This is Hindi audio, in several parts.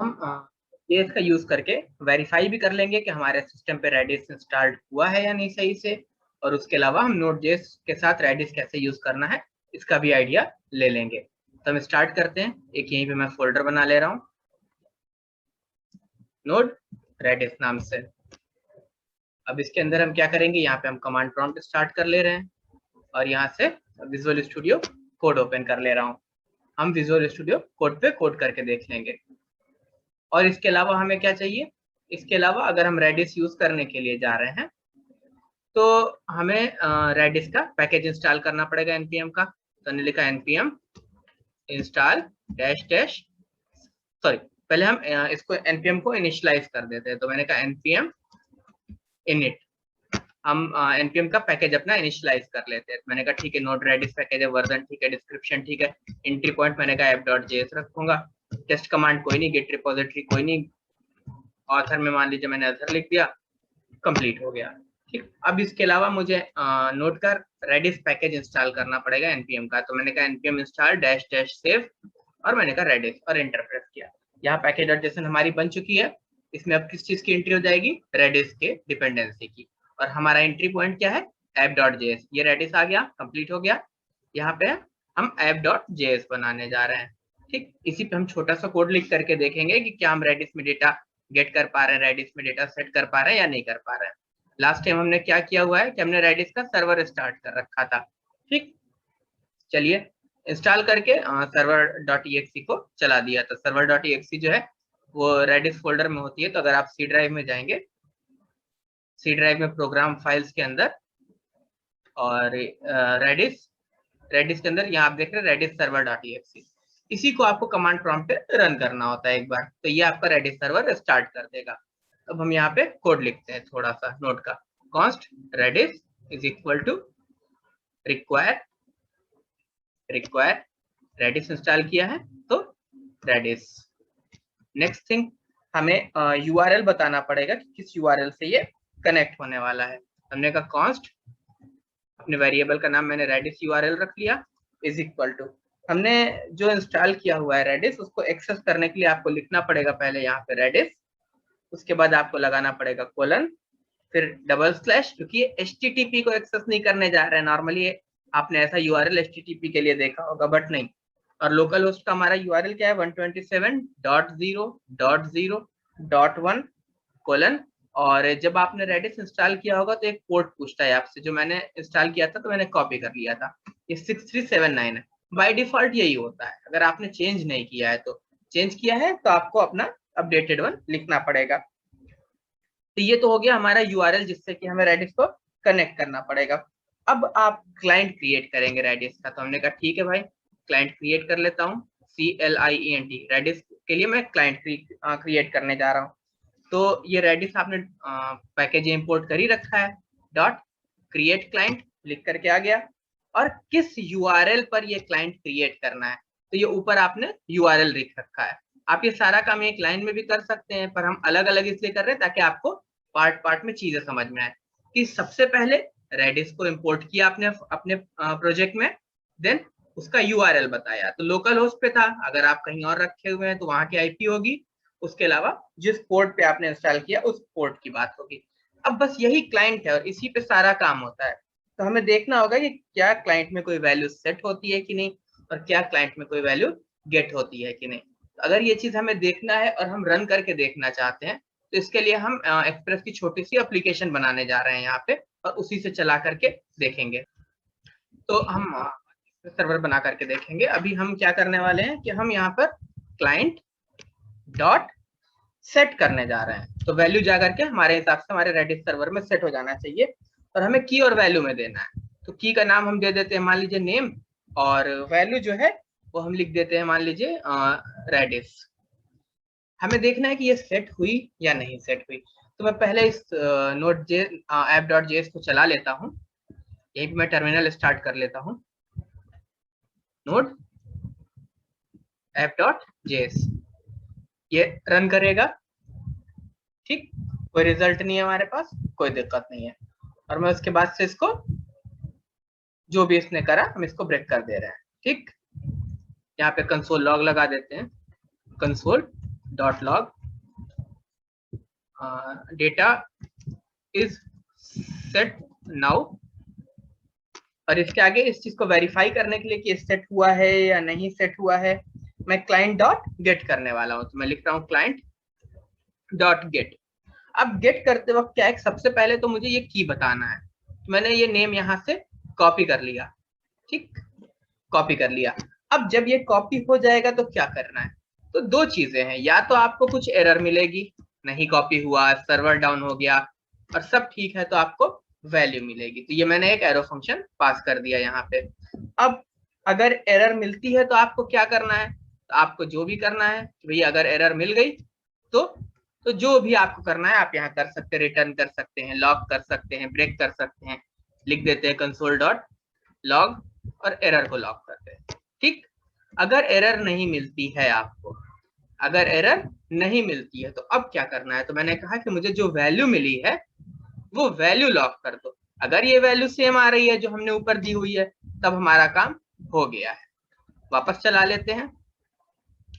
हम जेएस का यूज करके वेरीफाई भी कर लेंगे कि हमारे सिस्टम पे रेडिस इंस्टॉल्ड हुआ है या नहीं सही से, और उसके अलावा हम नोड जेएस के साथ रेडिस कैसे यूज करना है इसका भी आइडिया ले लेंगे। तो हम स्टार्ट करते हैं। एक यहीं पे मैं फोल्डर बना ले रहा हूँ नोड रेडिस नाम से। अब इसके अंदर हम क्या करेंगे, यहाँ पे हम कमांड प्रॉम्प्ट स्टार्ट कर ले रहे हैं और यहाँ से विजुअल स्टूडियो कोड ओपन कर ले रहा हूँ। हम विजुअल स्टूडियो कोड पे कोड करके देख लेंगे। और इसके अलावा हमें क्या चाहिए, इसके अलावा अगर हम रेडिस यूज करने के लिए जा रहे हैं तो हमें रेडिस का पैकेज इंस्टॉल करना पड़ेगा npm का। तो हमने लिखा npm install dash dash, sorry पहले हम इसको npm को इनिशियलाइज कर देते हैं। तो मैंने कहा npm init, हम npm का पैकेज अपना इनिशियलाइज कर लेते हैं। मैंने कहा ठीक है, नोड रेडिस पैकेज है, वर्जन ठीक है, डिस्क्रिप्शन ठीक है, एंट्री पॉइंट मैंने कहा app.js रखूंगा, टेस्ट कमांड कोई नहीं, गेट रिपोजिटरी कोई नहीं, ऑथर में मान लीजिए मैंने ऑथर लिख दिया, कंप्लीट हो गया। ठीक, अब इसके अलावा मुझे नोड का रेडिस पैकेज इंस्टॉल करना पड़ेगा npm का। तो मैंने कहा npm install dash dash save और मैंने कहा रेडिस और एंटर प्रेस किया। यहाँ पैकेज.json हमारी बन चुकी है। इसमें अब किस चीज की एंट्री हो जाएगी, रेडिस के डिपेंडेंसी की, और हमारा एंट्री पॉइंट क्या है app.js। ये रेडिस आ गया, कंप्लीट हो गया। यहाँ पे हम app.js बनाने जा रहे हैं। ठीक, इसी पे हम छोटा सा कोड लिख करके देखेंगे कि क्या हम रेडिस में डेटा गेट कर पा रहे हैं, रेडिस में डेटा सेट कर पा रहे हैं या नहीं कर पा रहे हैं। लास्ट टाइम हमने क्या किया हुआ है कि हमने रेडिस का सर्वर स्टार्ट कर रखा था। ठीक, चलिए इंस्टॉल करके server.exe को चला दिया। तो server.exe जो है वो रेडिस फोल्डर में होती है। तो अगर आप सी ड्राइव में जाएंगे, सी ड्राइव में प्रोग्राम फाइल्स के अंदर और रेडिस के अंदर यहाँ आप देख रहे हैं रेडिस server.exe, इसी को आपको कमांड प्रॉम्प्ट पे रन करना होता है एक बार, तो ये आपका रेडिस सर्वर स्टार्ट कर देगा। अब हम यहाँ पे कोड लिखते हैं थोड़ा सा नोड का, const redis is equal to require Redis install किया है तो रेडिस। नेक्स्ट थिंग, हमें यूआरएल बताना पड़ेगा कि किस यूआरएल से ये कनेक्ट होने वाला है। हमने कहा const, अपने वेरिएबल का नाम मैंने रेडिस यूआरएल रख लिया, इज इक्वल टू, हमने जो इंस्टॉल किया हुआ है रेडिस उसको एक्सेस करने के लिए आपको लिखना पड़ेगा पहले यहाँ पे रेडिस, उसके बाद आपको लगाना पड़ेगा कोलन, फिर डबल स्लैश, क्योंकि ये HTTP को एक्सेस नहीं करने जा रहे हैं। नॉर्मली आपने ऐसा यूआरएल HTTP के लिए देखा होगा, बट नहीं। और लोकल होस्ट का हमारा यूआरएल क्या है 127.0.0.1 कोलन। और जब आपने रेडिस इंस्टॉल किया होगा तो एक पोर्ट पूछता है आपसे, जो मैंने इंस्टॉल किया था तो मैंने कॉपी कर लिया था, ये 6379 है। बाय डिफॉल्ट यही होता है, अगर आपने चेंज नहीं किया है तो। चेंज किया है तो आपको अपना अपडेटेड वन लिखना पड़ेगा। तो ये तो हो गया हमारा यूआरएल जिससे कि हमें रेडिस को कनेक्ट करना पड़ेगा। अब आप क्लाइंट क्रिएट करेंगे रेडिस का। तो हमने कहा ठीक है भाई, क्लाइंट क्रिएट कर लेता हूँ, CLIENT, रेडिस के लिए मैं क्लाइंट क्रिएट करने जा रहा हूँ। तो ये रेडिस आपने पैकेज इंपोर्ट कर ही रखा है, डॉट क्रिएट क्लाइंट लिख करके आ गया। और किस यूआरएल पर ये क्लाइंट क्रिएट करना है, तो ये ऊपर आपने यूआरएल लिख रखा है। आप ये सारा काम एक लाइन में भी कर सकते हैं, पर हम अलग अलग इसलिए कर रहे हैं ताकि आपको पार्ट पार्ट में चीजें समझ में आए। कि सबसे पहले रेडिस को इंपोर्ट किया आपने अपने प्रोजेक्ट में, देन उसका यूआरएल बताया। तो लोकल होस्ट पे था, अगर आप कहीं और रखे हुए हैं तो वहां की आईपी होगी, उसके अलावा जिस पोर्ट पे आपने इंस्टॉल किया उस पोर्ट की बात होगी। अब बस यही क्लाइंट है और इसी पे सारा काम होता है। तो हमें देखना होगा कि क्या क्लाइंट में कोई वैल्यू सेट होती है कि नहीं, और क्या क्लाइंट में कोई वैल्यू गेट होती है कि नहीं। अगर ये चीज हमें देखना है और हम रन करके देखना चाहते हैं, तो इसके लिए हम एक्सप्रेस की छोटी सी एप्लीकेशन बनाने जा रहे हैं यहाँ पे, और उसी से चला करके देखेंगे। तो हम सर्वर बना करके देखेंगे। अभी हम क्या करने वाले हैं कि हम यहाँ पर क्लाइंट डॉट सेट करने जा रहे हैं। तो वैल्यू जा करके हमारे हिसाब से हमारे रेडिस सर्वर में सेट हो जाना चाहिए, और हमें की और वैल्यू में देना है। तो की का नाम हम दे देते हैं मान लीजिए नेम, और वैल्यू जो है वो हम लिख देते हैं मान लीजिए रेडिस। हमें देखना है कि ये सेट हुई या नहीं सेट हुई। तो मैं पहले इस नोड जे app.js को चला लेता हूँ। यहीं पे मैं टर्मिनल स्टार्ट कर लेता हूँ, नोड app.js, ये रन करेगा। ठीक, कोई रिजल्ट नहीं है हमारे पास, कोई दिक्कत नहीं है। और मैं उसके बाद से इसको जो भी इसने करा हम इसको ब्रेक कर दे रहे हैं। ठीक, यहाँ पे कंसोल लॉग लगा देते हैं, console dot log data is set now, और इसके आगे इस चीज को वेरीफाई करने के लिए कि सेट हुआ है या नहीं सेट हुआ है, मैं क्लाइंट डॉट गेट करने वाला हूं। तो मैं लिख रहा हूं क्लाइंट डॉट गेट। अब गेट करते वक्त क्या है, सबसे पहले तो मुझे ये की बताना है। तो मैंने ये नेम यहां से कॉपी कर लिया, ठीक, कॉपी कर लिया। अब जब ये कॉपी हो जाएगा तो क्या करना है, तो दो चीजें हैं, या तो आपको कुछ एरर मिलेगी, नहीं कॉपी हुआ, सर्वर डाउन हो गया, और सब ठीक है तो आपको वैल्यू मिलेगी। तो ये मैंने एक एरो फंक्शन पास कर दिया यहाँ पे। अब अगर एरर मिलती है तो आपको क्या करना है, तो आपको जो भी करना है, भैया अगर एरर मिल गई तो जो भी आपको करना है आप यहाँ कर सकते हैं, रिटर्न कर सकते हैं, लॉग कर सकते हैं, ब्रेक कर सकते हैं, लिख देते हैं कंसोल डॉट लॉग और एरर को लॉग करते हैं, ठीक। अगर एरर नहीं मिलती है आपको, अगर एरर नहीं मिलती है तो अब क्या करना है, तो मैंने कहा कि मुझे जो वैल्यू मिली है वो वैल्यू लॉक कर दो। अगर ये वैल्यू सेम आ रही है जो हमने ऊपर दी हुई है, तब हमारा काम हो गया है। वापस चला लेते हैं,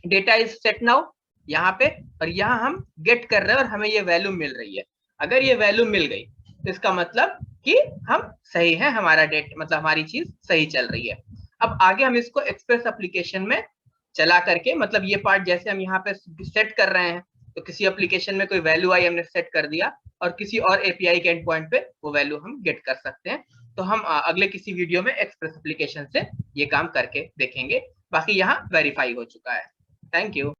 डेटा इज सेट नाउ यहाँ पे, और यहाँ हम गेट कर रहे हैं और हमें ये वैल्यू मिल रही है। अगर ये वैल्यू मिल गई तो इसका मतलब कि हम सही है, हमारा डेट मतलब हमारी चीज सही चल रही है। अब आगे हम इसको एक्सप्रेस एप्लीकेशन में चला करके, मतलब ये पार्ट जैसे हम यहाँ पे सेट कर रहे हैं, तो किसी एप्लीकेशन में कोई वैल्यू आई हमने सेट कर दिया, और किसी और एपीआई के एंड पॉइंट पे वो वैल्यू हम गेट कर सकते हैं। तो हम अगले किसी वीडियो में एक्सप्रेस एप्लीकेशन से ये काम करके देखेंगे। बाकी यहाँ वेरीफाई हो चुका है। Thank you.